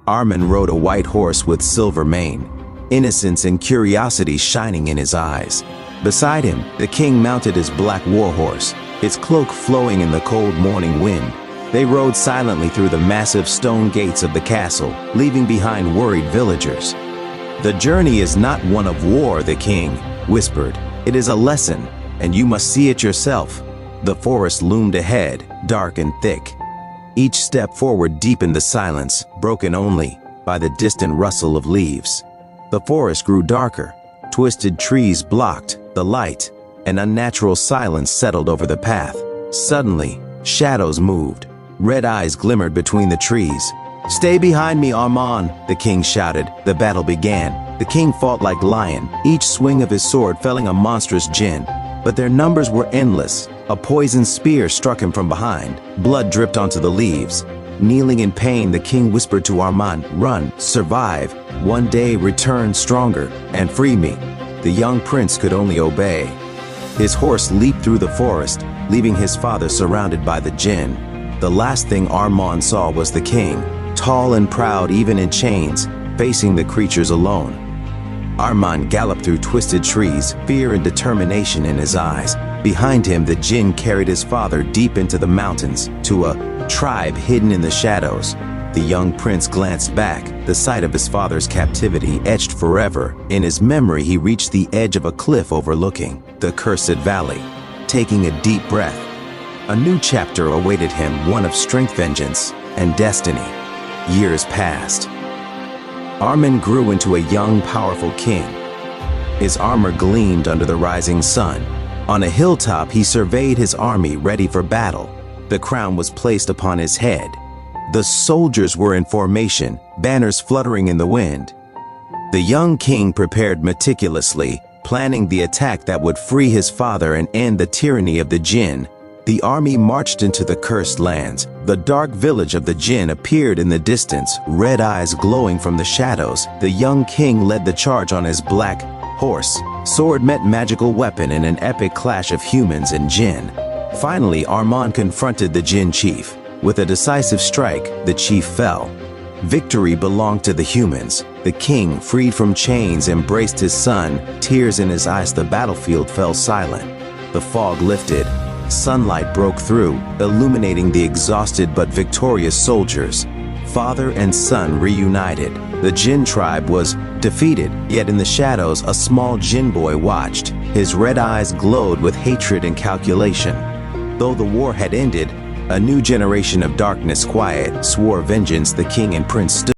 Arman rode a white horse with silver mane, innocence and curiosity shining in his eyes. Beside him, the king mounted his black war horse, its cloak flowing in the cold morning wind. They rode silently through the massive stone gates of the castle, leaving behind worried villagers. "The journey is not one of war," the king whispered. "It is a lesson, and you must see it yourself." The forest loomed ahead, dark and thick. Each step forward deepened the silence, broken only by the distant rustle of leaves. The forest grew darker. Twisted trees blocked the light. An unnatural silence settled over the path. Suddenly, shadows moved. Red eyes glimmered between the trees. "Stay behind me, Arman," the king shouted. The battle began. The king fought like lion, each swing of his sword felling a monstrous jinn. But their numbers were endless. A poisoned spear struck him from behind. Blood dripped onto the leaves. Kneeling in pain, the king whispered to Arman, "Run, survive. One day return stronger and free me." The young prince could only obey. His horse leaped through the forest, leaving his father surrounded by the jinn. The last thing Arman saw was the king, tall and proud even in chains, facing the creatures alone. Arman galloped through twisted trees, fear and determination in his eyes. Behind him, the jinn carried his father deep into the mountains, to a tribe hidden in the shadows. The young prince glanced back, the sight of his father's captivity etched forever. In his memory, he reached the edge of a cliff overlooking the cursed valley. Taking a deep breath, a new chapter awaited him, one of strength, vengeance, and destiny. Years passed. Arman grew into a young, powerful king. His armor gleamed under the rising sun. On a hilltop, he surveyed his army ready for battle. The crown was placed upon his head. The soldiers were in formation, banners fluttering in the wind. The young king prepared meticulously, planning the attack that would free his father and end the tyranny of the jinn. The army marched into the cursed lands. The dark village of the jinn appeared in the distance, red eyes glowing from the shadows. The young king led the charge on his black horse. Sword met magical weapon in an epic clash of humans and jinn. Finally, Arman confronted the jinn chief. With a decisive strike, the chief fell. Victory belonged to the humans. The king, freed from chains, embraced his son. Tears in his eyes, the battlefield fell silent. The fog lifted. Sunlight broke through, illuminating the exhausted but victorious soldiers. Father and son reunited. The jinn tribe was defeated, yet in the shadows, a small jinn boy watched. His red eyes glowed with hatred and calculation. Though the war had ended, a new generation of darkness quiet swore vengeance. The king and prince stood